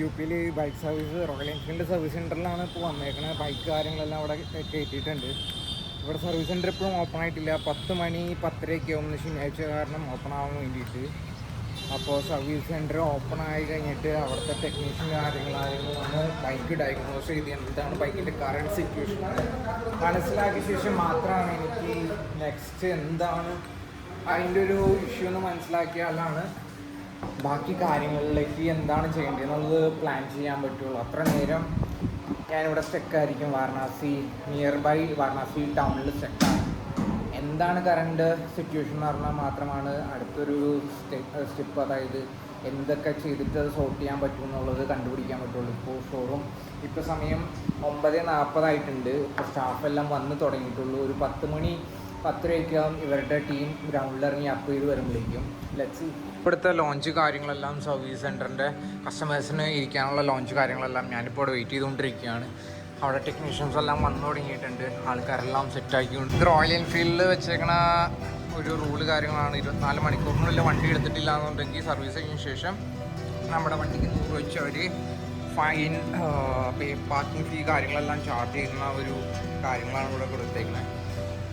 U പിയിൽ bike service Royal Enfield service സെൻറ്ററിലാണ് ഇപ്പോൾ വന്നേക്കണത്. ബൈക്ക് കാര്യങ്ങളെല്ലാം അവിടെ കയറ്റിയിട്ടുണ്ട്. ഇവിടെ സർവീസ് സെൻറ്റർ ഇപ്പോഴും ഓപ്പൺ ആയിട്ടില്ല. 10 മണി 10:30 ആവും ശനിയാഴ്ച കാരണം ഓപ്പൺ ആവാൻ വേണ്ടിയിട്ട്. അപ്പോൾ സർവീസ് സെൻറ്റർ ഓപ്പൺ ആയി കഴിഞ്ഞിട്ട് അവിടുത്തെ ടെക്നീഷ്യൻ കാര്യങ്ങളായിരുന്നു വന്ന് ബൈക്ക് ഡയഗ്നോസ് ചെയ്ത് എന്താണ് ബൈക്കിൻ്റെ കറണ്ട് സിറ്റുവേഷൻ മനസ്സിലാക്കിയ ശേഷം മാത്രമാണ് എനിക്ക് നെക്സ്റ്റ് എന്താണ് അതിൻ്റെ ഒരു ഇഷ്യൂ എന്ന് മനസ്സിലാക്കിയാലാണ് ബാക്കി കാര്യങ്ങളിലേക്ക് എന്താണ് ചെയ്യേണ്ടതെന്നുള്ളത് പ്ലാൻ ചെയ്യാൻ പറ്റുള്ളൂ. അത്ര നേരം ഞാനിവിടെ സ്റ്റക്കായിരിക്കും. വാരണാസി നിയർ ബൈ വാരണാസി ടൗണിൽ സ്റ്റക്കാണ്. എന്താണ് കറണ്ട് സിറ്റുവേഷൻ എന്ന് പറഞ്ഞാൽ മാത്രമാണ് അടുത്തൊരു സ്റ്റെപ്പ്, അതായത് എന്തൊക്കെ ചെയ്തിട്ട് അത് സോർട്ട് ചെയ്യാൻ പറ്റും എന്നുള്ളത് കണ്ടുപിടിക്കാൻ പറ്റുള്ളൂ. ഇപ്പോൾ സമയം 9:40 ഇപ്പോൾ സ്റ്റാഫെല്ലാം വന്ന് തുടങ്ങിയിട്ടുള്ളൂ. ഒരു 10 മണി 10:30 ഇവരുടെ ടീം ഗ്രൗണ്ടിലിറങ്ങി അപ്പ് ചെയ്ത് വരുമ്പോഴേക്കും ലെറ്റ്സ് ഇവിടുത്തെ ലോഞ്ച് കാര്യങ്ങളെല്ലാം സർവീസ് സെൻറ്ററിൻ്റെ കസ്റ്റമേഴ്സിന് ഇരിക്കാനുള്ള ലോഞ്ച് കാര്യങ്ങളെല്ലാം ഞാനിപ്പോൾ അവിടെ വെയിറ്റ് ചെയ്തുകൊണ്ടിരിക്കുകയാണ്. അവിടെ ടെക്നീഷ്യൻസ് എല്ലാം വന്നു തുടങ്ങിയിട്ടുണ്ട്. ആൾക്കാരെല്ലാം സെറ്റാക്കിക്കൊണ്ട് ഇത് റോയൽ എൻഫീൽഡിൽ വെച്ചേക്കണ ഒരു റൂള് കാര്യങ്ങളാണ്. 24 മണിക്കൂറിനുള്ളിൽ വണ്ടി എടുത്തിട്ടില്ല എന്നുണ്ടെങ്കിൽ സർവീസ് കഴിഞ്ഞ ശേഷം നമ്മുടെ വണ്ടിക്ക് 100 വെച്ച് അവർ ഫൈൻ പാർക്കിംഗ് ഫീ കാര്യങ്ങളെല്ലാം ചാർജ് ചെയ്യുന്ന ഒരു കാര്യങ്ങളാണ് ഇവിടെ കൊടുത്തേക്കുന്നത്.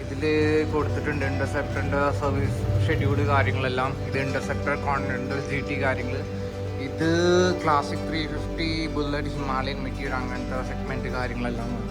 ഇതിൽ കൊടുത്തിട്ടുണ്ട് ഇൻ്റർസെപ്റ്ററിൻ്റെ സർവീസ് ഷെഡ്യൂൾഡ് കാര്യങ്ങളെല്ലാം. ഇത് ഇൻ്റർസെപ്റ്റർ കോണ്ടിനെൻ്റൽ GT കാര്യങ്ങൾ. ഇത് ക്ലാസിക് 350 ബുള്ളറ്റ് ഹിമാലയൻ മെറ്റീരിയൽ അങ്ങനത്തെ സെഗ്മെൻറ്റ് കാര്യങ്ങളെല്ലാം ആണ്.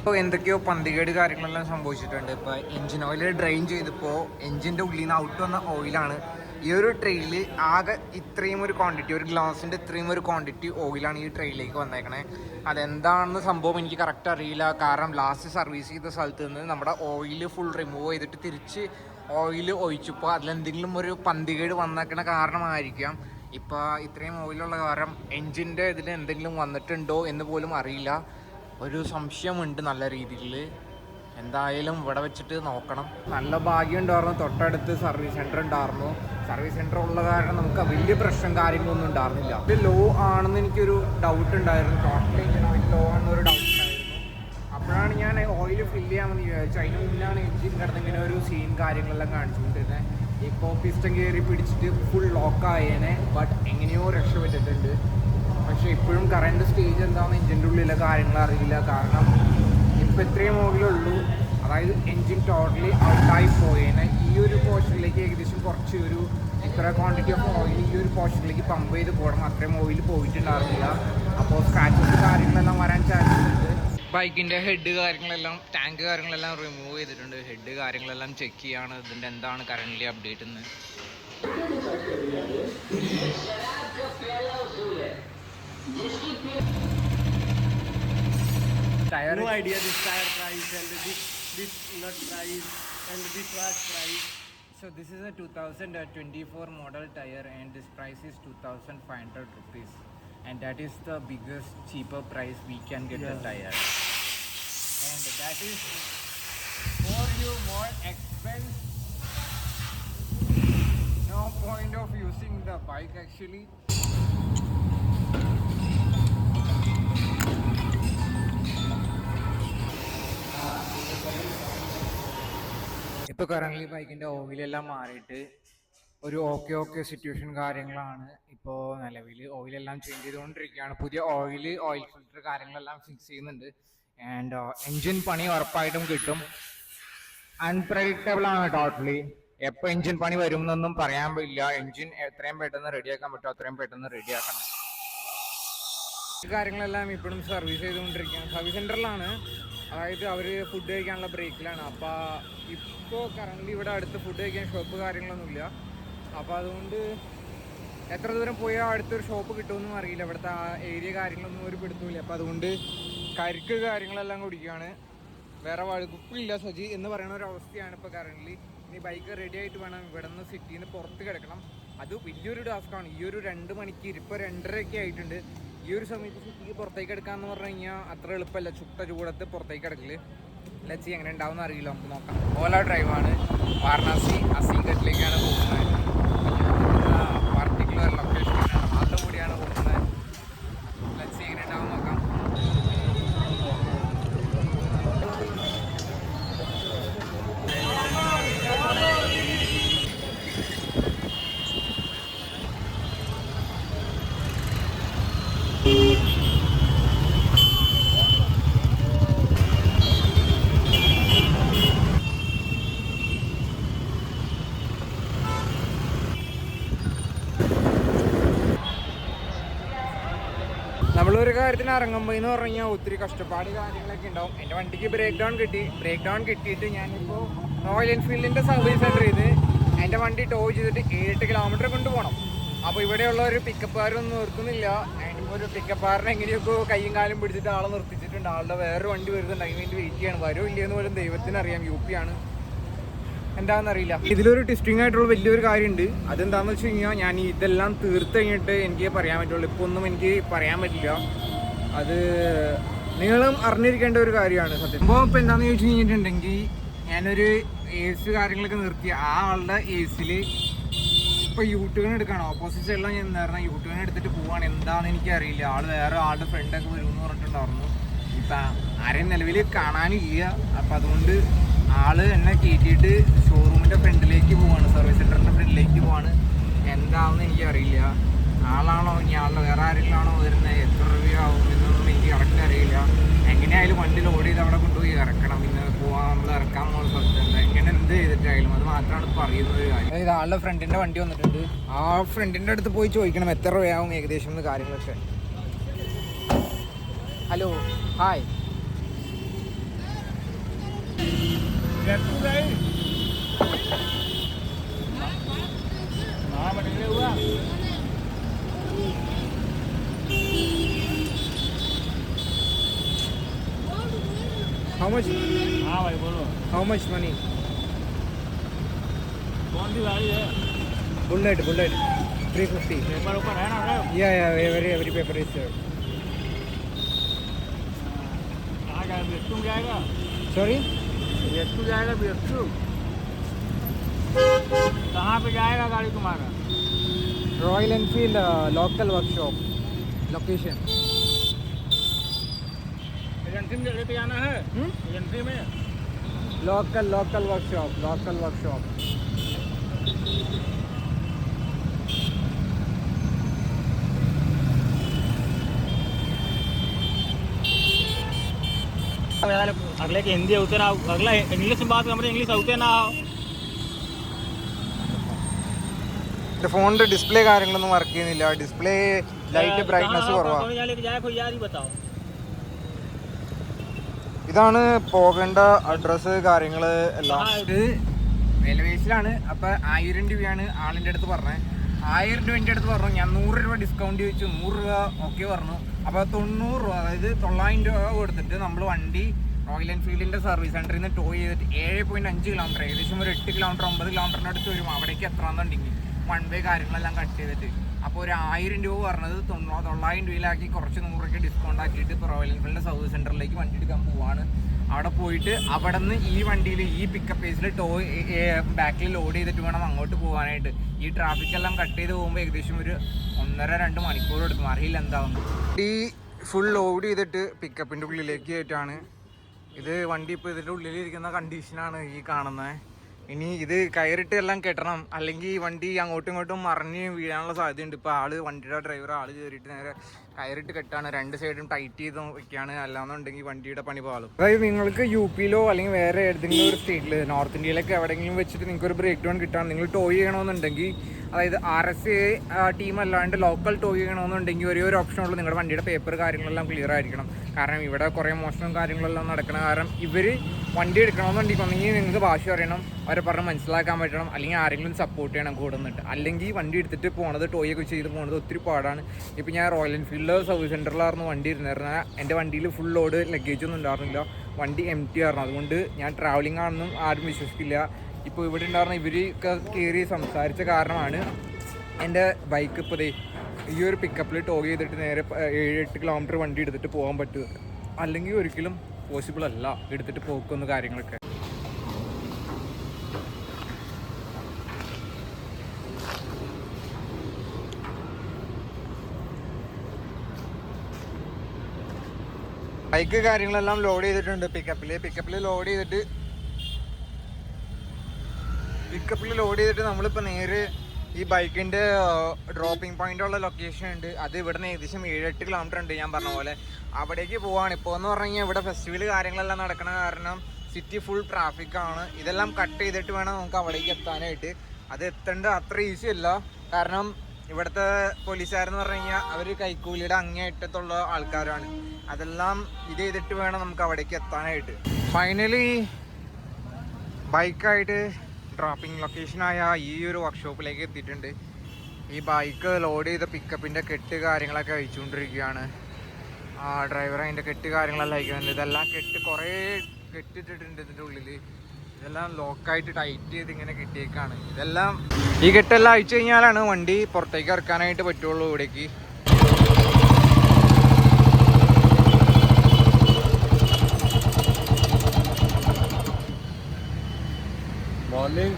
ഇപ്പോൾ എന്തൊക്കെയോ പന്തികേട് കാര്യങ്ങളെല്ലാം സംഭവിച്ചിട്ടുണ്ട്. ഇപ്പോൾ എൻജിൻ ഓയിൽ ഡ്രെയിൻ ചെയ്തപ്പോൾ എൻജിൻ്റെ ഉള്ളിൽ നിന്ന് ഔട്ട് വന്ന ഓയിലാണ് ഈ ഒരു ട്രെയിൽ. ആകെ ഇത്രയും ഒരു ക്വാണ്ടിറ്റി, ഒരു ഗ്ലാസിൻ്റെ ഇത്രയും ഒരു ക്വാണ്ടിറ്റി ഓയിലാണ് ഈ ട്രെയിലേക്ക് വന്നേക്കണേ. അതെന്താണെന്ന് സംഭവം എനിക്ക് കറക്റ്റ് അറിയില്ല. കാരണം ലാസ്റ്റ് സർവീസ് ചെയ്ത സ്ഥലത്ത് നിന്ന് നമ്മുടെ ഓയിൽ ഫുൾ റിമൂവ് ചെയ്തിട്ട് തിരിച്ച് ഓയിൽ ഒഴിച്ചപ്പോൾ അതിലെന്തെങ്കിലും ഒരു പന്തികേട് വന്നേക്കണ കാരണമായിരിക്കാം. ഇപ്പോൾ ഇത്രയും ഓയിലുള്ള കാരണം എൻജിൻ്റെ ഇതിൽ എന്തെങ്കിലും വന്നിട്ടുണ്ടോ എന്ന് പോലും അറിയില്ല. ഒരു സംശയമുണ്ട് നല്ല രീതിയിൽ. എന്തായാലും ഇവിടെ വെച്ചിട്ട് നോക്കണം. നല്ല ഭാഗ്യം ഉണ്ടായിരുന്നു, തൊട്ടടുത്ത് സർവീസ് സെൻറ്റർ ഉണ്ടായിരുന്നു. സർവീസ് സെൻറ്റർ ഉള്ള കാരണം നമുക്ക് വലിയ പ്രശ്നം കാര്യങ്ങളൊന്നും ഉണ്ടായിരുന്നില്ല. ഇത് ലോ ആണെന്ന് എനിക്കൊരു ഡൗട്ട് ഉണ്ടായിരുന്നു. ടോട്ടൽ എഞ്ചിൻ ഓയിൽ ലോ ആണെന്നൊരു ഡൗട്ട് ഉണ്ടായിരുന്നു. അപ്പോഴാണ് ഞാൻ ഓയിൽ ഫില്ല് ചെയ്യാമെന്ന് വിചാരിച്ചു. അതിന് മുന്നാണ് എഞ്ചിൻ കിടന്ന് ഇങ്ങനെ ഒരു സീൻ കാര്യങ്ങളെല്ലാം കാണിച്ചുകൊണ്ടിരുന്നത്. ഇപ്പോൾ പിസ്റ്റൺ കയറി പിടിച്ചിട്ട് ഫുൾ ലോക്കായേനെ. ബട്ട് എങ്ങനെയോ രക്ഷപ്പെട്ടിട്ടുണ്ട്. പക്ഷേ ഇപ്പോഴും കറണ്ട് സ്റ്റേജ് എന്താണെന്ന് എഞ്ചിൻ്റെ ഉള്ളിലെ കാര്യങ്ങൾ അറിയില്ല. കാരണം ഇപ്പോൾ ഇത്രയും ഓയിലുള്ളൂ, അതായത് എൻജിൻ ടോട്ടലി ഔട്ടായി പോയേനെ. ഈ ഒരു പോർഷനിലേക്ക് ഏകദേശം കുറച്ച് ഒരു ഇത്ര ക്വാണ്ടിറ്റി ഓഫ് ഓയിൽ ഈ ഒരു പോർഷനിലേക്ക് പമ്പ് ചെയ്ത് പോകണം. അത്രയും ഓയിൽ പോയിട്ടുണ്ടായിരുന്നില്ല. അപ്പോൾ സ്ക്രാച്ചസ് കാര്യങ്ങളെല്ലാം വരാൻ ചാൻസ് ഉണ്ട്. ബൈക്കിൻ്റെ ഹെഡ് കാര്യങ്ങളെല്ലാം ടാങ്ക് കാര്യങ്ങളെല്ലാം റിമൂവ് ചെയ്തിട്ടുണ്ട്. ഹെഡ് കാര്യങ്ങളെല്ലാം ചെക്ക് ചെയ്യാണ് ഇതിൻ്റെ എന്താണ് കറൻ്റ്ലി അപ്ഡേറ്റ് എന്ന്. Tire. No idea this tire price and this nut price and this watch price. So this is a 2024 model tire and this price is 2,500 rupees, and that is the biggest cheaper price we can get the tire, and that is for you more expense. No point of using the bike actually. ഇപ്പോൾ current ബൈക്കിൻ്റെ ഓയിലെല്ലാം മാറിയിട്ട് ഒരു okay situation കാര്യങ്ങളാണ് ഇപ്പോൾ നിലവിൽ. ഓയിലെല്ലാം change ചെയ്തുകൊണ്ടിരിക്കുകയാണ്. പുതിയ oil filter കാര്യങ്ങളെല്ലാം ഫിക്സ് ചെയ്യുന്നുണ്ട്. ആൻഡ് എൻജിൻ പണി ഉറപ്പായിട്ടും കിട്ടും. അൺപ്രഡിക്റ്റബിൾ ആണ് ടോട്ടലി. എപ്പോൾ എൻജിൻ പണി വരും എന്നൊന്നും പറയാൻ പറ്റില്ല. എൻജിൻ എത്രയും പെട്ടെന്ന് റെഡിയാക്കാൻ പറ്റുമോ അത്രയും പെട്ടെന്ന് റെഡിയാക്കണം. ഈ കാര്യങ്ങളെല്ലാം ഇപ്പോഴും സർവീസ് ചെയ്തുകൊണ്ടിരിക്കുകയാണ്. സർവീസ് സെൻറ്ററിലാണ്, അതായത് അവർ ഫുഡ് കഴിക്കാനുള്ള ബ്രേക്കിലാണ്. അപ്പോൾ ഇപ്പോൾ കറൻ്റ് ഇവിടെ അടുത്ത് ഫുഡ് കഴിക്കാൻ ഷോപ്പ് കാര്യങ്ങളൊന്നുമില്ല. അപ്പോൾ അതുകൊണ്ട് എത്ര ദൂരം പോയാൽ അടുത്തൊരു ഷോപ്പ് കിട്ടുമെന്നും അറിയില്ല. ഇവിടുത്തെ ആ ഏരിയ കാര്യങ്ങളൊന്നും ഒരു പിടുത്തമില്ല. അപ്പോൾ അതുകൊണ്ട് കരിക്ക് കാര്യങ്ങളെല്ലാം കുടിക്കുകയാണ്. വേറെ വഴുപ്പില്ല സജി എന്ന് പറയുന്ന ഒരു അവസ്ഥയാണ് ഇപ്പോൾ കറൻ്റ്. ഇനി ബൈക്ക് റെഡി ആയിട്ട് വേണം ഇവിടെ നിന്ന് സിറ്റിയിൽ നിന്ന് പുറത്ത് കിടക്കണം. അത് വലിയൊരു ടാസ്ക്കാണ്. ഈ ഒരു 2 മണിക്ക് ഇപ്പോൾ 2:30 ആയിട്ടുണ്ട്. ഈ ഒരു സമയത്ത് സിറ്റിക്ക് പുറത്തേക്ക് എടുക്കാന്ന് പറഞ്ഞു കഴിഞ്ഞാൽ അത്ര എളുപ്പമല്ല. ചുട്ട ചൂടത്ത് പുറത്തേക്ക് എടുക്കല്. ലച്ചി എങ്ങനെ ഉണ്ടാവും അറിയില്ല, നമുക്ക് നോക്കാം. ഓല ഡ്രൈവാണ്. വാരണാസി അസീഘട്ടിലേക്കാണ് പോകുന്നത്. പർട്ടിക്കുലർ ലൊക്കേഷനാണ്, അതിൻ്റെ കൂടിയാണ് പോകുന്നത്. ലച്ചി എങ്ങനെ ഉണ്ടാവും നോക്കാം. നമ്മളൊരു കാര്യത്തിന് ഇറങ്ങുമ്പോൾ എന്ന് പറഞ്ഞു കഴിഞ്ഞാൽ ഒത്തിരി കഷ്ടപ്പാട് കാര്യങ്ങളൊക്കെ ഉണ്ടാവും. എൻ്റെ വണ്ടിക്ക് ബ്രേക്ക് ഡൗൺ കിട്ടിയിട്ട് ഞാനിപ്പോൾ റോയൽ എൻഫീൽഡിൻ്റെ സർവീസ് സെൻ്റർ ചെയ്ത് എൻ്റെ വണ്ടി ടോ ചെയ്തിട്ട് 8 കിലോമീറ്റർ കൊണ്ടുപോകണം. അപ്പോൾ ഇവിടെയുള്ള ഒരു പിക്കപ്പുകാരൊന്നും നിർത്തുന്നില്ല. അതിനിപ്പോൾ ഒരു പിക്കപ്പുകാരനെ എങ്ങനെയൊക്കെ കയ്യും കാലും പിടിച്ചിട്ട് ആളെ നിർത്തിച്ചിട്ടുണ്ട്. ആളുടെ വേറൊരു വണ്ടി വരുന്നുണ്ട്, അതിന് വേണ്ടി വെയിറ്റ് ചെയ്യണം. വരുമോ ഇല്ലയെന്ന് പോലും ദൈവത്തിനറിയാം. UP ആണ്, എന്താണെന്നറിയില്ല. ഇതിലൊരു ടെസ്റ്റിംഗ് ആയിട്ടുള്ള വലിയൊരു കാര്യമുണ്ട്. അതെന്താണെന്ന് വെച്ച് കഴിഞ്ഞാൽ ഞാൻ ഇതെല്ലാം തീർത്ത് കഴിഞ്ഞിട്ട് എനിക്ക് പറയാൻ പറ്റുള്ളൂ. ഇപ്പോൾ ഒന്നും എനിക്ക് പറയാൻ പറ്റില്ല. അത് നിങ്ങളും അറിഞ്ഞിരിക്കേണ്ട ഒരു കാര്യമാണ് സത്യം. അപ്പോൾ ഇപ്പോൾ എന്താണെന്ന് ചോദിച്ചു കഴിഞ്ഞിട്ടുണ്ടെങ്കിൽ ഞാനൊരു AC കാര്യങ്ങളൊക്കെ നിർത്തി. ആ ആളുടെ AC-ൽ ഇപ്പോൾ യൂട്യൂബിന് എടുക്കണം. ഓപ്പോസിറ്റ് സൈഡിലാണ് ഞാൻ എന്തായിരുന്നു യൂട്യൂബിന് എടുത്തിട്ട് പോവാണ്. എന്താണെന്ന് എനിക്കറിയില്ല. ആൾ വേറെ ആളുടെ ഫ്രണ്ടൊക്കെ വരുമെന്ന് പറഞ്ഞിട്ടുണ്ടായിരുന്നു. ഇപ്പം ആരെയും നിലവിൽ കാണാനില്ല. അപ്പം അതുകൊണ്ട് ആള് എന്നെ കയറ്റിയിട്ട് ഷോറൂമിൻ്റെ ഫ്രണ്ടിലേക്ക് പോവാണ്, സർവീസ് സെൻ്ററിൻ്റെ ഫ്രണ്ടിലേക്ക് പോവാണ്. എന്താണെന്ന് എനിക്കറിയില്ല. ആളാണോ ഇനി ആളുടെ വേറെ ആരെങ്കിലും ആണോ വരുന്നത്, എത്ര രൂപ ആവും എന്നൊന്നും എനിക്ക് കറക്റ്റ് അറിയില്ല. എങ്ങനെയായാലും വണ്ടി ലോഡ് ചെയ്ത് അവിടെ കൊണ്ടുപോയി ഇറക്കണം. പിന്നെ പോവാൻ നമ്മൾ ഇറക്കാൻ പോകുന്ന സ്ഥലത്തുണ്ട്. എങ്ങനെ എന്ത് ചെയ്തിട്ടായാലും അത് മാത്രമാണ് പറയുന്നത് ഒരു കാര്യം. അതായത് ആളുടെ ഫ്രണ്ടിൻ്റെ വണ്ടി വന്നിട്ടുണ്ട്. ആ ഫ്രണ്ടിൻ്റെ അടുത്ത് പോയി ചോദിക്കണം എത്ര രൂപയാവും ഏകദേശം എന്ന് കാര്യങ്ങളൊക്കെ. Hello, hi. How much? हाँ भाई बोलो, How much money? कौन सी गाड़ी है? Bullet 350. पेपर ऊपर है ना? Yeah, every paper is there. कहाँ जाएगा? BX2 जाएगा? Sorry? BX2 जाएगा? BX2 कहाँ पे जाएगा गाड़ी तुम्हारा? Royal Enfield local workshop location. Agency में लेके जाना है? एजेंसी में Local workshop. अगले की हिंदी होते ना, अगला इंग्लिश में बात कर, इंग्लिश होते ना हो. എൻ്റെ ഫോണിൻ്റെ ഡിസ്പ്ലേ കാര്യങ്ങളൊന്നും വർക്ക് ചെയ്യുന്നില്ല. ഡിസ്പ്ലേ ലൈറ്റ് ബ്രൈറ്റ്നസ് കുറവാണ്. ഇതാണ് പോകേണ്ട അഡ്രസ്സ് കാര്യങ്ങൾ എല്ലാം. ഇത് റെയിൽവേസിലാണ്. അപ്പോൾ 1000 രൂപയാണ് ആളിൻ്റെ അടുത്ത് പറഞ്ഞത്. 1000 രൂപ എൻ്റെ അടുത്ത് പറഞ്ഞു. ഞാൻ 100 രൂപ ഡിസ്കൗണ്ട് ചോദിച്ചു. 100 രൂപ ഓക്കെ പറഞ്ഞു. അപ്പോൾ 90 രൂപ, അതായത് 900 രൂപ കൊടുത്തിട്ട് നമ്മൾ വണ്ടി റോയൽ എൻഫീൽഡിൻ്റെ സർവീസ് സെൻ്ററിൽ നിന്ന് ടോ ചെയ്തിട്ട് 7.5 കിലോമീറ്റർ, ഏകദേശം ഒരു 8 കിലോമീറ്റർ 9 കിലോമീറ്ററിൻ്റെ അടുത്ത് വരും. അവിടേക്ക് എത്രയാണെന്നുണ്ടെങ്കിൽ 1 വേ കാര്യങ്ങളെല്ലാം കട്ട് ചെയ്തിട്ട്. അപ്പോൾ ഒരു 1000 രൂപ പറഞ്ഞത് 900 രൂപയിലാക്കി കുറച്ച് 100 രൂപയ്ക്ക് ഡിസ്കൗണ്ട് ആക്കിയിട്ട് ഇപ്പോൾ റോയൽ എൻഫീൽഡിൻ്റെ സർവീസ് സെൻ്ററിലേക്ക് വണ്ടി എടുക്കാൻ പോവാണ്. അവിടെ പോയിട്ട് അവിടെ നിന്ന് ഈ വണ്ടിയിൽ ഈ പിക്കപ്പ് പേസിൽ ബാക്കിൽ ലോഡ് ചെയ്തിട്ട് വേണം അങ്ങോട്ട് പോകാനായിട്ട്. ഈ ട്രാഫിക്കെല്ലാം കട്ട് ചെയ്ത് പോകുമ്പോൾ ഏകദേശം ഒരു 1.5-2 മണിക്കൂർ എടുക്കും. അറിയില്ല എന്താവുന്നു. ഈ ഫുൾ ലോഡ് ചെയ്തിട്ട് പിക്കപ്പിൻ്റെ ഉള്ളിലേക്ക് ആയിട്ടാണ്. ഇത് വണ്ടി ഇപ്പോൾ ഇതിൻ്റെ ഉള്ളിലിരിക്കുന്ന കണ്ടീഷനാണ് ഈ കാണുന്നത്. ഇനി ഇത് കയറിട്ട് എല്ലാം കെട്ടണം, അല്ലെങ്കിൽ ഈ വണ്ടി അങ്ങോട്ടും ഇങ്ങോട്ടും മറിഞ്ഞ് വീഴാനുള്ള സാധ്യതയുണ്ട്. ഇപ്പോൾ വണ്ടിയുടെ ഡ്രൈവർ കയറിയിട്ട് നേരെ കയറിട്ട് കെട്ടാണ്. 2 സൈഡും ടൈറ്റ് ചെയ്ത് വെക്കുകയാണ്. അല്ലാന്നുണ്ടെങ്കിൽ വണ്ടിയുടെ പണി പാളും. അതായത് നിങ്ങൾക്ക് UP അല്ലെങ്കിൽ വേറെ ഏതെങ്കിലും ഒരു സ്റ്റേറ്റിൽ നോർത്ത് ഇന്ത്യയിലൊക്കെ എവിടെയെങ്കിലും വെച്ചിട്ട് നിങ്ങൾക്ക് ഒരു ബ്രേക്ക് ഡൗൺ കിട്ടാൻ, നിങ്ങൾ ടോ ചെയ്യണമെന്നുണ്ടെങ്കിൽ, അതായത് RSA ടീം അല്ലാണ്ട് ലോക്കൽ ടോ ചെയ്യണമെന്നുണ്ടെങ്കിൽ ഒരേ ഒരു ഓപ്ഷൻ ഉള്ളൂ, നിങ്ങളുടെ വണ്ടിയുടെ പേപ്പർ കാര്യങ്ങളെല്ലാം ക്ലിയർ ആയിരിക്കണം. കാരണം ഇവിടെ കുറേ മോഷണം കാര്യങ്ങളെല്ലാം നടക്കണം. കാരണം ഇവർ വണ്ടി എടുക്കണമെന്നുണ്ടെങ്കിൽ ഒന്നെങ്കിൽ നിങ്ങൾക്ക് ഭാഷ അറിയണം, അവരെ പറഞ്ഞ് മനസ്സിലാക്കാൻ പറ്റണം, അല്ലെങ്കിൽ ആരെങ്കിലും സപ്പോർട്ട് ചെയ്യണം കൂടെ നിന്നിട്ട്. അല്ലെങ്കിൽ വണ്ടി എടുത്തിട്ട് പോണത് ടോയൊക്കെ ചെയ്ത് പോകുന്നത് ഒത്തിരി പാടാണ്. ഇപ്പോൾ ഞാൻ റോയൽ എൻഫീൽഡ് സർവീസ് സെൻ്ററിലായിരുന്നു വണ്ടി ഇരുന്നിരുന്നത്. എൻ്റെ വണ്ടിയിൽ ഫുൾ ലോഡ് ലഗേജ് ഒന്നും ഉണ്ടായിരുന്നില്ല, വണ്ടി empty ആയിരുന്നു. അതുകൊണ്ട് ഞാൻ ട്രാവലിംഗ് ആണെന്നും ആരും വിശ്വസിക്കില്ല. ഇപ്പോൾ ഇവിടെ ഉണ്ടായിരുന്ന ഇവരൊക്കെ കയറി സംസാരിച്ച കാരണമാണ് എൻ്റെ ബൈക്ക് ഇപ്പോൾ ഈ ഒരു പിക്കപ്പിൽ ടോ ചെയ്തിട്ട് നേരെ 7-8 കിലോമീറ്റർ വണ്ടി എടുത്തിട്ട് പോകാൻ പറ്റുക, അല്ലെങ്കിൽ ഒരിക്കലും പോസിബിൾ അല്ല എടുത്തിട്ട് പോക്കുന്ന കാര്യങ്ങളൊക്കെ. ബൈക്ക് കാര്യങ്ങളെല്ലാം ലോഡ് ചെയ്തിട്ടുണ്ട് പിക്കപ്പിൽ ലോഡ് ചെയ്തിട്ട് നമ്മളിപ്പോൾ നേരെ ഈ ബൈക്കിൻ്റെ ഡ്രോപ്പിംഗ് പോയിൻ്റുള്ള ലൊക്കേഷൻ ഉണ്ട്. അത് ഇവിടെ നിന്ന് ഏകദേശം 7-8 കിലോമീറ്റർ ഉണ്ട് ഞാൻ പറഞ്ഞ പോലെ. അവിടേക്ക് പോവാണ്. ഇപ്പോൾ എന്ന് പറഞ്ഞു കഴിഞ്ഞാൽ ഇവിടെ ഫെസ്റ്റിവൽ കാര്യങ്ങളെല്ലാം നടക്കണ കാരണം സിറ്റി ഫുൾ ട്രാഫിക്കാണ്. ഇതെല്ലാം കട്ട് ചെയ്തിട്ട് വേണം നമുക്ക് അവിടേക്ക് എത്താനായിട്ട്. അത് എത്തേണ്ട അത്ര ഈസി അല്ല, കാരണം ഇവിടുത്തെ പോലീസുകാരെന്ന് പറഞ്ഞു കഴിഞ്ഞാൽ അവർ കൈക്കൂലിയുടെ അങ്ങേയറ്റത്തുള്ള ആൾക്കാരാണ്. അതെല്ലാം ഇത് ചെയ്തിട്ട് വേണം നമുക്ക് അവിടേക്ക് എത്താനായിട്ട്. ഫൈനലി ബൈക്കായിട്ട് ഡ്രോപ്പിംഗ് ലൊക്കേഷനായ ഈ ഒരു വർക്ക്ഷോപ്പിലേക്ക് എത്തിയിട്ടുണ്ട്. ഈ ബൈക്ക് ലോഡ് ചെയ്ത പിക്കപ്പിൻ്റെ കെട്ട് കാര്യങ്ങളൊക്കെ അയച്ചുകൊണ്ടിരിക്കുകയാണ്. ആ ഡ്രൈവർ അതിൻ്റെ കെട്ട് കാര്യങ്ങളെല്ലാം അയക്കുന്നുണ്ട്. ഇതെല്ലാം കുറേ കെട്ടിട്ടിട്ടുണ്ട് ഇതിൻ്റെ ഉള്ളിൽ. ഇതെല്ലാം ലോക്കായിട്ട് ടൈറ്റ് ചെയ്ത് ഇങ്ങനെ കെട്ടിയേക്കാണ്. ഈ കെട്ടെല്ലാം അയച്ചു കഴിഞ്ഞാലാണ് വണ്ടി പുറത്തേക്ക് ഇറക്കാനായിട്ട് പറ്റുള്ളൂ ഇവിടേക്ക്. मॉर्निंग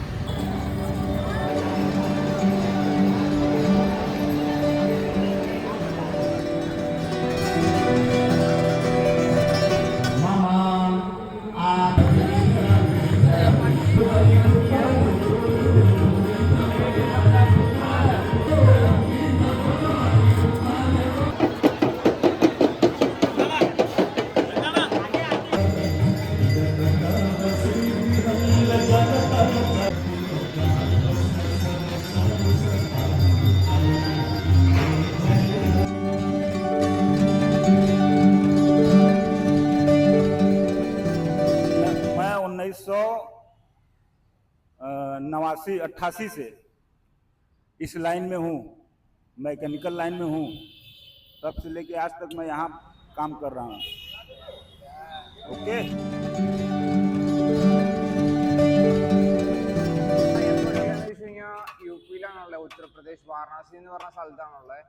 मैं 1989-88 से इस लाइन में हूँ, मैकेनिकल लाइन में हूँ। तब से लेके आज तक मैं यहाँ काम कर रहा हूँ. ओके. യുപിയിലാണുള്ളത്, ഉത്തർപ്രദേശ് വാരണാസി എന്ന് പറഞ്ഞ സ്ഥലത്താണുള്ളത്.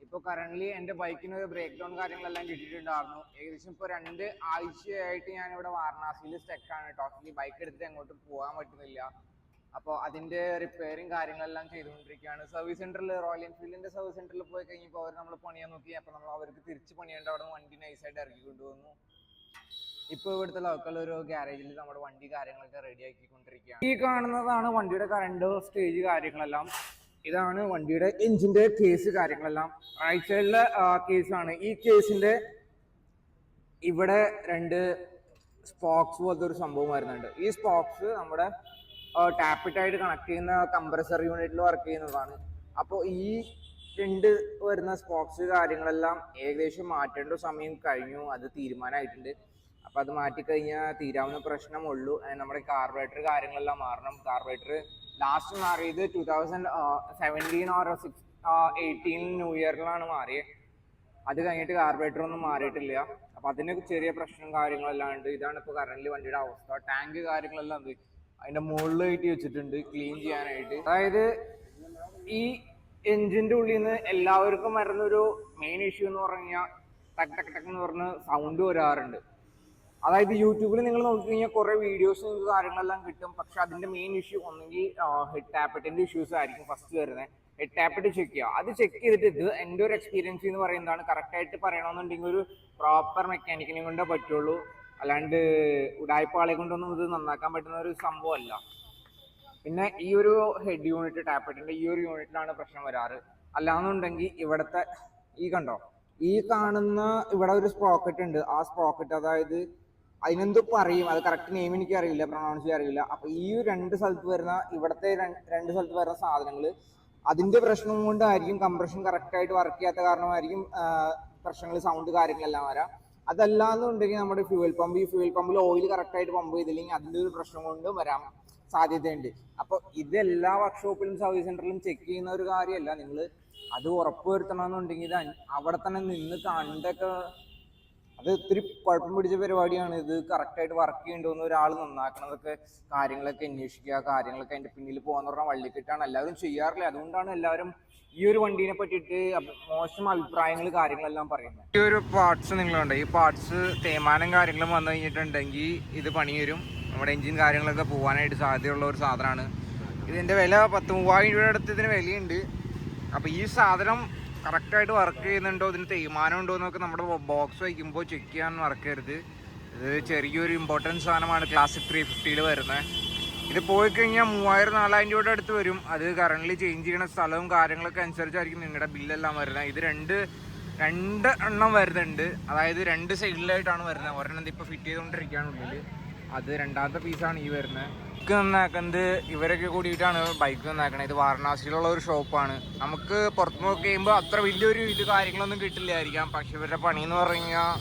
ഇപ്പോൾ കറന്റ് എൻ്റെ ബൈക്കിന് ബ്രേക്ക് ഡൗൺ കാര്യങ്ങളെല്ലാം കിട്ടിയിട്ടുണ്ടായിരുന്നു. ഏകദേശം ഇപ്പോൾ 2 ആഴ്ചയായിട്ട് ഞാനിവിടെ വാരണാസിയിൽ സ്റ്റക്കാണ്. ടോട്ടലി ബൈക്ക് എടുത്തിട്ട് എങ്ങോട്ടും പോകാൻ പറ്റുന്നില്ല. അപ്പോൾ അതിൻ്റെ റിപ്പയറിങ് കാര്യങ്ങളെല്ലാം ചെയ്തുകൊണ്ടിരിക്കുകയാണ്. സർവീസ് സെൻറ്ററിൽ, റോയൽ എൻഫീൽഡിൻ്റെ സർവീസ് സെൻറ്ററിൽ പോയി കഴിഞ്ഞപ്പോൾ അവർ നമ്മൾ പണിയാൻ നോക്കി. അപ്പോൾ നമ്മൾ അവർക്ക് തിരിച്ച് പണിയേണ്ട അവിടെ നിന്ന് വണ്ടി നൈസായിട്ട് ഇറക്കി കൊണ്ടുവന്നു. ഇപ്പോൾ ഇവിടുത്തെ ലോക്കൽ ഒരു ഗ്യാരേജിൽ നമ്മുടെ വണ്ടി കാര്യങ്ങളൊക്കെ റെഡി ആക്കിക്കൊണ്ടിരിക്കുകയാണ്. ഈ കാണുന്നതാണ് വണ്ടിയുടെ കറണ്ട് സ്റ്റേജ് കാര്യങ്ങളെല്ലാം. ഇതാണ് വണ്ടിയുടെ എഞ്ചിന്റെ കേസ് കാര്യങ്ങളെല്ലാം. റൈറ്റ് സൈഡിലെ കേസാണ്. ഈ കേസിന്റെ ഇവിടെ 2 സ്പോക്സ് പോലത്തെ ഒരു സംഭവം വരുന്നുണ്ട്. ഈ സ്പോക്സ് നമ്മുടെ ടാപ്പിറ്റായിട്ട് കണക്ട് ചെയ്യുന്ന കംപ്രസർ യൂണിറ്റിൽ വർക്ക് ചെയ്യുന്നതാണ്. അപ്പോൾ ഈ 2 വരുന്ന സ്പോക്സ് കാര്യങ്ങളെല്ലാം ഏകദേശം മാറ്റേണ്ട സമയം കഴിഞ്ഞു. അത് തീരുമാനമായിട്ടുണ്ട്. അപ്പോൾ അത് മാറ്റിക്കഴിഞ്ഞാൽ തീരാവുന്ന പ്രശ്നമുള്ളൂ. നമ്മുടെ കാർബറേറ്റർ കാര്യങ്ങളെല്ലാം മാറണം. കാർബറേറ്റർ ലാസ്റ്റ് മാറിയത് 2017 or 18 ന്യൂ ഇയറിലാണ് മാറിയത്. അത് കഴിഞ്ഞിട്ട് കാർബറേറ്റർ ഒന്നും മാറിയിട്ടില്ല. അപ്പോൾ അതിന് ചെറിയ പ്രശ്നം കാര്യങ്ങളെല്ലാം ഉണ്ട്. ഇതാണ് ഇപ്പോൾ കറന്റ് വണ്ടിയുടെ അവസ്ഥ. ടാങ്ക് കാര്യങ്ങളെല്ലാം ഉണ്ട്, അതിൻ്റെ മുകളിൽ കയറ്റി വെച്ചിട്ടുണ്ട് ക്ലീൻ ചെയ്യാനായിട്ട്. അതായത് ഈ എൻജിൻ്റെ ഉള്ളിൽ നിന്ന് എല്ലാവർക്കും വരുന്നൊരു മെയിൻ ഇഷ്യൂ എന്ന് പറഞ്ഞു കഴിഞ്ഞാൽ ടക്ക് ടക്ക് ടക്ക് എന്ന് പറഞ്ഞ് സൗണ്ട് വരാറുണ്ട്. അതായത് യൂട്യൂബിൽ നിങ്ങൾ നോക്കിക്കഴിഞ്ഞാൽ കുറേ വീഡിയോസ് കാര്യങ്ങളെല്ലാം കിട്ടും. പക്ഷെ അതിൻ്റെ മെയിൻ ഇഷ്യൂ ഒന്നെങ്കിൽ ഹെഡ് ടാപ്പറ്റിൻ്റെ ഇഷ്യൂസ് ആയിരിക്കും ഫസ്റ്റ് വരുന്നത്. ഹെഡ് ടാപ്പറ്റ് ചെക്ക് ചെയ്യുക. അത് ചെക്ക് ചെയ്തിട്ട് ഇത് എൻ്റെ ഒരു എക്സ്പീരിയൻസ് എന്ന് പറയുന്നതാണ്. കറക്റ്റായിട്ട് പറയണമെന്നുണ്ടെങ്കിൽ ഒരു പ്രോപ്പർ മെക്കാനിക്കിനെ കൊണ്ടേ പറ്റുള്ളൂ. അല്ലാണ്ട് ഉടായ്പാളെ കൊണ്ടൊന്നും ഇത് നന്നാക്കാൻ പറ്റുന്ന ഒരു സംഭവമല്ല. പിന്നെ ഈ ഒരു ഹെഡ് യൂണിറ്റ്, ടാപ്പറ്റിൻ്റെ ഈ ഒരു യൂണിറ്റിലാണ് പ്രശ്നം വരാറ്. അല്ലാന്നുണ്ടെങ്കിൽ ഇവിടുത്തെ ഈ കണ്ടോ, ഈ കാണുന്ന ഇവിടെ ഒരു സ്പ്രോക്കറ്റ് ഉണ്ട്. ആ സ്പ്രോക്കറ്റ് അതായത് അതിനെന്തോ പറയും, അത് കറക്റ്റ് നെയിം എനിക്ക് അറിയില്ല, പ്രൊണൗൺസ് ചെയ്യാൻ അറിയില്ല. അപ്പൊ ഈ 2 സ്ഥലത്ത് വരുന്ന, ഇവിടുത്തെ 2 സ്ഥലത്ത് വരുന്ന സാധനങ്ങൾ അതിന്റെ പ്രശ്നം കൊണ്ടായിരിക്കും കംപ്രഷൻ കറക്റ്റായിട്ട് വർക്ക് ചെയ്യാത്ത കാരണമായിരിക്കും പ്രശ്നങ്ങൾ, സൗണ്ട് കാര്യങ്ങളെല്ലാം വരാം. അതല്ലാന്നുണ്ടെങ്കിൽ നമ്മുടെ ഫ്യൂവൽ പമ്പ്, ഈ ഫ്യൂവൽ പമ്പിൽ ഓയിൽ കറക്റ്റായിട്ട് പമ്പ് ചെയ്തില്ലെങ്കിൽ അതിൻ്റെ ഒരു പ്രശ്നം കൊണ്ടും വരാൻ സാധ്യതയുണ്ട്. അപ്പോൾ ഇതെല്ലാ വർക്ക്ഷോപ്പിലും സർവീസ് സെന്ററിലും ചെക്ക് ചെയ്യുന്ന ഒരു കാര്യമല്ല. നിങ്ങൾ അത് ഉറപ്പ് വരുത്തണമെന്നുണ്ടെങ്കിൽ അവിടെ തന്നെ നിന്ന് കണ്ടൊക്കെ അത് ഒത്തിരി കുഴപ്പം പിടിച്ച പരിപാടിയാണ്. ഇത് കറക്റ്റായിട്ട് വർക്ക് ചെയ്യണ്ടോന്ന് ഒരാൾ നന്നാക്കണതൊക്കെ കാര്യങ്ങളൊക്കെ അന്വേഷിക്കുക, കാര്യങ്ങളൊക്കെ അതിൻ്റെ പിന്നിൽ പോകാന്ന് പറഞ്ഞാൽ വള്ളിക്കെട്ടാണ്. എല്ലാവരും ചെയ്യാറില്ല. അതുകൊണ്ടാണ് എല്ലാവരും ഈ ഒരു വണ്ടീനെ പറ്റിയിട്ട് മോശം അഭിപ്രായങ്ങൾ കാര്യങ്ങളെല്ലാം പറയുന്നത്. ഈ ഒരു പാർട്സ് നിങ്ങളുണ്ട്, ഈ പാർട്സ് തേയ്മാനം കാര്യങ്ങളും വന്നു കഴിഞ്ഞിട്ടുണ്ടെങ്കിൽ ഇത് പണി വരും. നമ്മുടെ എൻജിൻ കാര്യങ്ങളൊക്കെ പോകാനായിട്ട് സാധ്യതയുള്ള ഒരു സാധനമാണ്. ഇതിൻ്റെ വില 10,000-3000 രൂപയുടെ അടുത്ത് ഇതിന് വിലയുണ്ട്. അപ്പോൾ ഈ സാധനം കറക്റ്റായിട്ട് വർക്ക് ചെയ്യുന്നുണ്ടോ, ഇതിന് തേയ്മാനം ഉണ്ടോ എന്നൊക്കെ നമ്മുടെ ബോക്സ് വയ്ക്കുമ്പോൾ ചെക്ക് ചെയ്യാൻ മറക്കരുത്. ഇത് ചെറിയൊരു ഇമ്പോർട്ടൻറ്റ് സാധനമാണ് ക്ലാസിക് 350 വരുന്നത്. ഇത് പോയി കഴിഞ്ഞാൽ 3000-4000 രൂപയുടെ അടുത്ത് വരും. അത് കറൻ്റ് ചേഞ്ച് ചെയ്യുന്ന സ്ഥലവും കാര്യങ്ങളൊക്കെ അനുസരിച്ചായിരിക്കും നിങ്ങളുടെ ബില്ലെല്ലാം വരുന്നത്. ഇത് രണ്ട് എണ്ണം വരുന്നുണ്ട്, അതായത് 2 സൈഡിലായിട്ടാണ് വരുന്നത്. ഒരെണ്ണം ഇപ്പോൾ ഫിറ്റ് ചെയ്തുകൊണ്ടിരിക്കുകയാണ് ഉള്ളിൽ, അത് രണ്ടാമത്തെ പീസാണ് ഈ വരുന്നത്. ബൈക്ക് നന്നാക്കുന്നത് ഇവരൊക്കെ കൂടിയിട്ടാണ് ബൈക്ക് നന്നാക്കണത്. ഇത് വാരണാസിയിലുള്ള ഒരു ഷോപ്പാണ്. നമുക്ക് പുറത്ത് നോക്കി കഴിയുമ്പോൾ അത്ര വലിയൊരു കാര്യങ്ങളൊന്നും കിട്ടില്ലായിരിക്കാം, പക്ഷെ ഇവരുടെ പണി എന്ന് പറഞ്ഞു കഴിഞ്ഞാൽ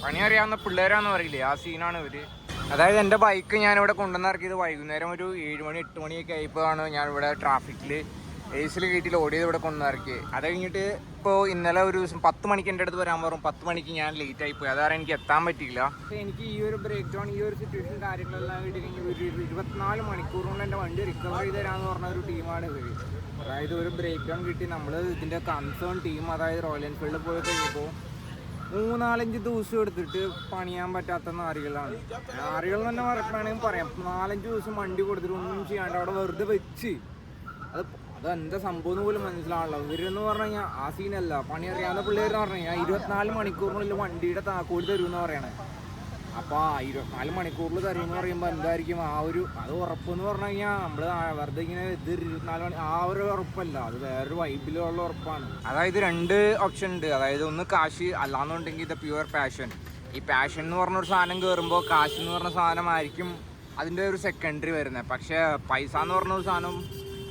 പണി അറിയാവുന്ന പിള്ളേരാന്ന് പറയില്ലേ, ആ സീനാണ് ഇവർ. അതായത് എൻ്റെ ബൈക്ക് ഞാനിവിടെ കൊണ്ടുവന്നിറക്കിയത് വൈകുന്നേരം ഒരു 7 മണി 8 മണിയൊക്കെ ആയപ്പോഴാണ് ഞാനിവിടെ ട്രാഫിക്കിൽ ഏസിൽ കയറ്റി ലോഡ് ചെയ്ത് ഇവിടെ കൊണ്ടുവന്നിറക്കി. അത് കഴിഞ്ഞിട്ട് ഇപ്പോൾ ഇന്നലെ ഒരു ദിവസം 10 മണിക്ക് എൻ്റെ അടുത്ത് വരാൻ പറഞ്ഞു. 10 മണിക്ക് ഞാൻ ലേറ്റ് ആയിപ്പോയി, അതാണ് എനിക്ക് എത്താൻ പറ്റിയില്ല. എനിക്ക് ഈ ഒരു ബ്രേക്ക് ഡൗൺ, ഈ ഒരു സിറ്റുവേഷൻ കാര്യങ്ങളെല്ലാം കിട്ടി കഴിഞ്ഞാൽ ഒരു 24 മണിക്കൂർ കൊണ്ട് എൻ്റെ വണ്ടി റിക്കവർ ചെയ്ത് തരാമെന്ന് പറഞ്ഞ ഒരു ടീമാണ് ഇവർ. അതായത് ഒരു ബ്രേക്ക് ഡൗൺ കിട്ടി നമ്മൾ ഇതിൻ്റെ കൺസേൺ ടീം, അതായത് റോയൽ എൻഫീൽഡിൽ പോയി കഴിഞ്ഞപ്പോൾ 3-4 ദിവസം എടുത്തിട്ട് പണിയാൻ പറ്റാത്ത നാറികളാണ്. നാറികൾ തന്നെ വേണമെങ്കിൽ പറയാം. 4-5 ദിവസം വണ്ടി കൊടുത്തിട്ട് ഒന്നും ചെയ്യാണ്ട് അവിടെ വെറുതെ വെച്ച് അതെന്താ സംഭവം പോലും മനസ്സിലാണല്ലോ. ഇവരെന്ന് പറഞ്ഞു കഴിഞ്ഞാൽ ആ സീനല്ല, പണി അറിയാവുന്ന പിള്ളേരെന്ന് പറഞ്ഞു കഴിഞ്ഞാൽ 24 മണിക്കൂറിനുള്ളിൽ വണ്ടിയുടെ താക്കോൽ തരുമെന്ന് പറയണേ. അപ്പോൾ ആ 24 മണിക്കൂറിൽ തരുമെന്ന് പറയുമ്പോൾ എന്തായിരിക്കും ആ ഒരു അത് ഉറപ്പെന്ന് പറഞ്ഞു കഴിഞ്ഞാൽ നമ്മൾ വെറുതെ ഇങ്ങനെ ഇത് 24 മണി ആ ഒരു ഉറപ്പല്ല, അത് വേറൊരു വൈബിലുള്ള ഉറപ്പാണ്. അതായത് 2 ഓപ്ഷൻ ഉണ്ട്. അതായത് ഒന്ന് കാശ്, അല്ലാന്നുണ്ടെങ്കിൽ ഇത് പ്യുവർ പാഷൻ. ഈ പാഷൻ എന്ന് പറഞ്ഞൊരു സാധനം കയറുമ്പോൾ കാശ് എന്ന് പറഞ്ഞ സാധനമായിരിക്കും അതിൻ്റെ ഒരു സെക്കൻഡറി വരുന്നത്. പക്ഷേ പൈസ എന്ന് പറഞ്ഞൊരു സാധനം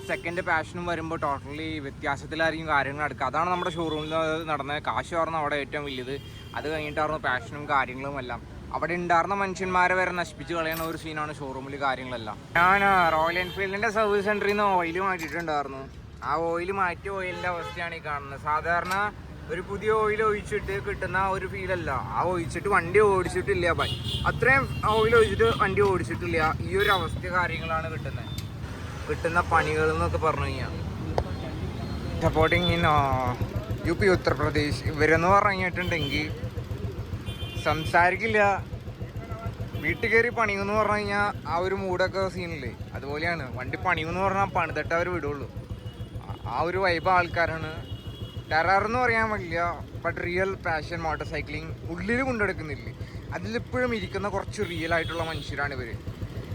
സെക്കൻഡ് പാഷനും വരുമ്പോൾ ടോട്ടലി വ്യത്യാസത്തിലായിരിക്കും കാര്യങ്ങൾ നടക്കുക. അതാണ് നമ്മുടെ ഷോറൂമിൽ നടന്നത്. കാശ് പറഞ്ഞാൽ അവിടെ ഏറ്റവും വലിയത്, അത് കഴിഞ്ഞിട്ടായിരുന്നു പാഷനും കാര്യങ്ങളും എല്ലാം. അവിടെ ഉണ്ടായിരുന്ന മനുഷ്യന്മാരെ വരെ നശിപ്പിച്ച് കളയുന്ന ഒരു സീനാണ് ഷോറൂമിൽ കാര്യങ്ങളെല്ലാം. ഞാൻ റോയൽ എൻഫീൽഡിൻ്റെ സർവീസ് സെൻറ്ററിൽ നിന്ന് ഓയിൽ മാറ്റിയിട്ടുണ്ടായിരുന്നു. ആ ഓയിൽ മാറ്റിയ ഓയിലിൻ്റെ അവസ്ഥയാണ് ഈ കാണുന്നത്. സാധാരണ ഒരു പുതിയ ഓയിൽ ഒഴിച്ചിട്ട് കിട്ടുന്ന ഒരു ഫീലല്ല. ആ ഒഴിച്ചിട്ട് വണ്ടി ഓടിച്ചിട്ടില്ല, അത്രയും ഓയിൽ ഒഴിച്ചിട്ട് വണ്ടി ഓടിച്ചിട്ടില്ല. ഈ ഒരു അവസ്ഥ കാര്യങ്ങളാണ് കിട്ടുന്ന പണികൾ എന്നൊക്കെ പറഞ്ഞു കഴിഞ്ഞാൽ. Supporting in UP Uttar Pradesh. ഇവരെന്ന് പറഞ്ഞിട്ടുണ്ടെങ്കിൽ സംസാരിക്കില്ല, വീട്ടിൽ കയറി പണിയെന്ന് പറഞ്ഞു കഴിഞ്ഞാൽ ആ ഒരു മൂടൊക്കെ സീനില്ലേ, അതുപോലെയാണ്. വണ്ടി പണിയെന്ന് പറഞ്ഞാൽ പണിതിട്ട് അവർ വിടുള്ളൂ. ആ ഒരു വൈബ് ആൾക്കാരാണ്. ടെറർ എന്ന് പറയാൻ പറ്റില്ല, but real passion motor cycling ഉള്ളിൽ കൊണ്ടെടുക്കുന്നില്ലേ, അതിലിപ്പോഴും ഇരിക്കുന്ന കുറച്ച് റിയൽ ആയിട്ടുള്ള മനുഷ്യരാണ്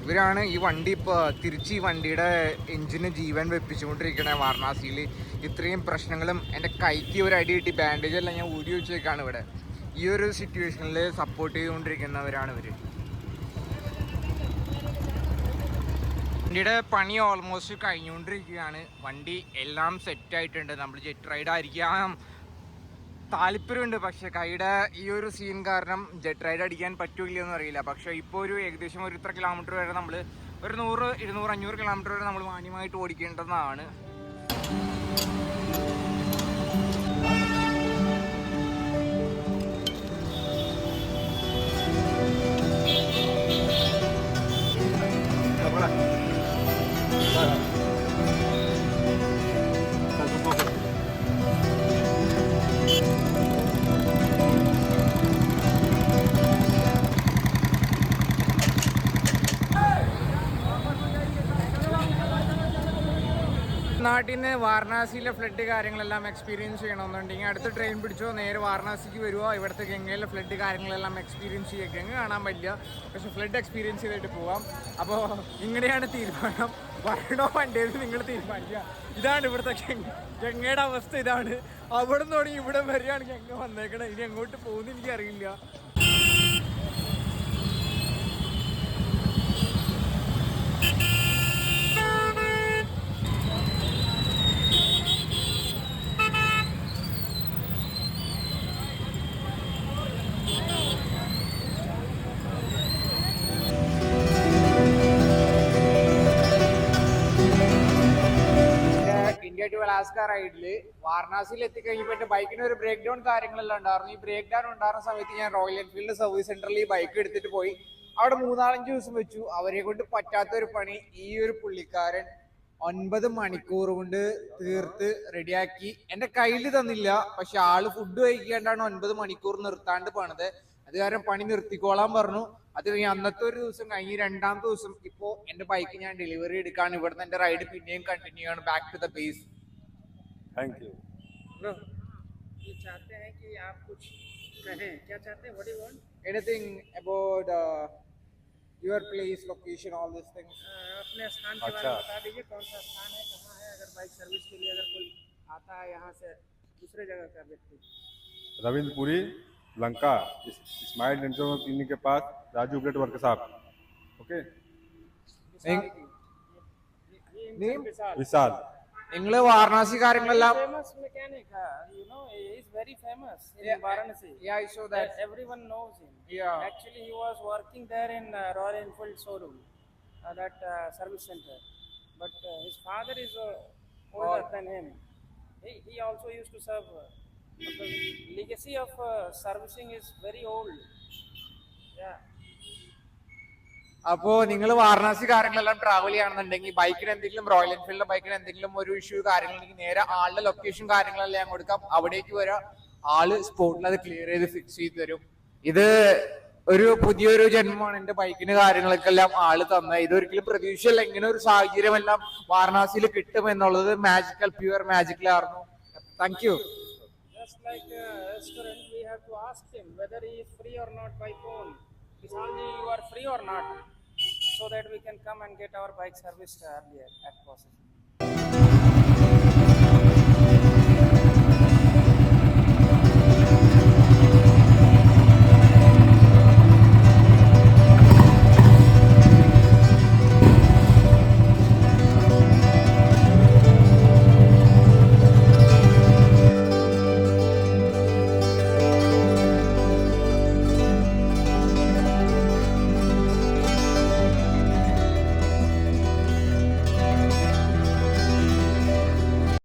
ഇവരാണ് ഈ വണ്ടി ഇപ്പോൾ തിരിച്ച് ഈ വണ്ടിയുടെ എഞ്ചിന് ജീവൻ വെപ്പിച്ചുകൊണ്ടിരിക്കണേ. വാരണാസിയിൽ ഇത്രയും പ്രശ്നങ്ങളും എൻ്റെ കൈക്ക് ഒരു അടി കിട്ടി, ബാൻഡേജ് എല്ലാം ഞാൻ ഊരി വെച്ചേക്കാണ് ഇവിടെ. ഈ ഒരു സിറ്റുവേഷനിൽ സപ്പോർട്ട് ചെയ്തുകൊണ്ടിരിക്കുന്നവരാണ് ഇവർ. വണ്ടിയുടെ പണി ഓൾമോസ്റ്റ് കഴിഞ്ഞുകൊണ്ടിരിക്കുകയാണ്. വണ്ടി എല്ലാം സെറ്റായിട്ടുണ്ട്. നമ്മൾ ജെറ്റ് റൈഡ് ആയിരിക്കാം താല്പര്യമുണ്ട്, പക്ഷേ കൈയുടെ ഈ ഒരു സീൻ കാരണം ജെറ്റ് റൈഡ് അടിക്കാൻ പറ്റില്ലെന്ന് അറിയില്ല. പക്ഷേ ഇപ്പോൾ ഒരു ഏകദേശം ഒരു ഇത്ര കിലോമീറ്റർ വരെ നമ്മൾ ഒരു 100, 200, 500 കിലോമീറ്റർ വരെ നമ്മൾ മാന്യമായിട്ട് ഓടിക്കേണ്ടതാണ്. നാട്ടിൽ നിന്ന് വാരണാസിയിലെ ഫ്ലഡ് കാര്യങ്ങളെല്ലാം എക്സ്പീരിയൻസ് ചെയ്യണമെന്നുണ്ടെങ്കിൽ അടുത്ത ട്രെയിൻ പിടിച്ചോ നേരെ വാരണാസിക്ക് വരുമോ, ഇവിടുത്തെ ഗംഗയിലെ ഫ്ലഡ് കാര്യങ്ങളെല്ലാം എക്സ്പീരിയൻസ് ചെയ്യുക. ഗംഗ കാണാൻ പറ്റില്ല, പക്ഷെ ഫ്ലഡ് എക്സ്പീരിയൻസ് ചെയ്തിട്ട് പോവാം. അപ്പോൾ ഇങ്ങനെയാണ് തീരുമാനം. വരണോ വണ്ടിയിൽ നിങ്ങൾ തീരുമാനിക്കുക. ഇതാണ് ഇവിടുത്തെ ഗംഗയുടെ അവസ്ഥ. ഇതാണ് അവിടെ നിന്ന് തുടങ്ങി ഇവിടെ വരെയാണ് ഗംഗ വന്നേക്കണത്. ഇനി എങ്ങോട്ട് പോകുന്നത് എനിക്കറിയില്ല. India to അലാസ്ക റൈഡില് വാരണാസിയിൽ എത്തിക്കഴിഞ്ഞപ്പോ എന്റെ ബൈക്കിന് ഒരു ബ്രേക്ക് ഡൗൺ കാര്യങ്ങളെല്ലാം ഉണ്ടായിരുന്നു. ഈ ബ്രേക്ക് ഡൗൺ ഉണ്ടായിരുന്ന സമയത്ത് ഞാൻ റോയൽ എൻഫീൽഡ് സർവീസ് സെന്ററിൽ ഈ ബൈക്ക് എടുത്തിട്ട് പോയി. അവിടെ 3-4 ദിവസം വെച്ചു. അവരെ കൊണ്ട് പറ്റാത്ത ഒരു പണി ഈ ഒരു പുള്ളിക്കാരൻ 9 മണിക്കൂർ കൊണ്ട് തീർത്ത് റെഡിയാക്കി. എന്റെ കയ്യിൽ തന്നില്ല, പക്ഷെ ആള് ഫുഡ് കഴിക്കാണ്ടാണ് 9 മണിക്കൂർ നിർത്താണ്ട് പണിത്. അത് കാരണം പണി നിർത്തിക്കോളാൻ പറഞ്ഞു. അത് കഴിഞ്ഞ് അന്നത്തെ ഒരു ദിവസം കഴിഞ്ഞ് 2ാമത്തെ ദിവസം ഇപ്പോ എന്റെ ബൈക്ക് ഞാൻ ഡെലിവറി എടുക്കാണ്. ഇവിടുന്ന് എന്റെ റൈഡ് പിന്നെയും കണ്ടിന്യൂ ആണ് back to the base. Thank you. Bro, ये चाहते हैं कि आप कुछ कहें, क्या चाहते हैं? What do you want? Anything about your place, location, all these things? अपने स्थान के बारे में बता दीजिए, कौन सा स्थान है, कहाँ है, अगर बाइक सर्विस के लिए अगर कोई आता है यहाँ से दूसरे जगह का व्यक्ति. रविंद्रपुरी लंका इस्माइल डेंटल क्लिनिक के पास Raju gate workshop. Okay. Name? Vishal. നിങ്ങള് വാരണാസി കാര്യങ്ങളെല്ലാം Famous mechanic, you know, he is very famous in Yeah, Varanasi. yeah, I saw that. Everyone knows him. Yeah. Actually, he was working there in Royal Enfield showroom, that service center. But his father is older than him. He also used to serve. The legacy of servicing is very old. Yeah. അപ്പോ നിങ്ങൾ വാരണാസി കാര്യങ്ങളെല്ലാം travel ചെയ്യുകയാണെന്നുണ്ടെങ്കിൽ ബൈക്കിന് എന്തെങ്കിലും royal എൻഫീൽഡിന്റെ ബൈക്കിന് എന്തെങ്കിലും ഒരു issue കാര്യങ്ങളുണ്ടെങ്കിൽ നേരെ ആളുടെ ലൊക്കേഷൻ കാര്യങ്ങളെല്ലാം ഞാൻ കൊടുക്കാം. അവിടേക്ക് വരാം, ആള് സ്പോട്ടിൽ അത് ക്ലിയർ ചെയ്ത് ഫിക്സ് ചെയ്ത് തരും. ഇത് ഒരു പുതിയൊരു ജന്മമാണ് എന്റെ ബൈക്കിന് കാര്യങ്ങൾക്കെല്ലാം ആള് തന്നെ. ഇതൊരിക്കലും പ്രതീക്ഷയില്ല ഇങ്ങനെ ഒരു സാഹചര്യമെല്ലാം വാരണാസിയിൽ കിട്ടും എന്നുള്ളത്. മാജിക്കൽ, പ്യുവർ മാജിക്കലായിരുന്നു. Thank you. Just like a restaurant, we have to ask him whether he is free or not by phone. Vishalji, you are free or not? So that we can come and get our bike serviced earlier as possible.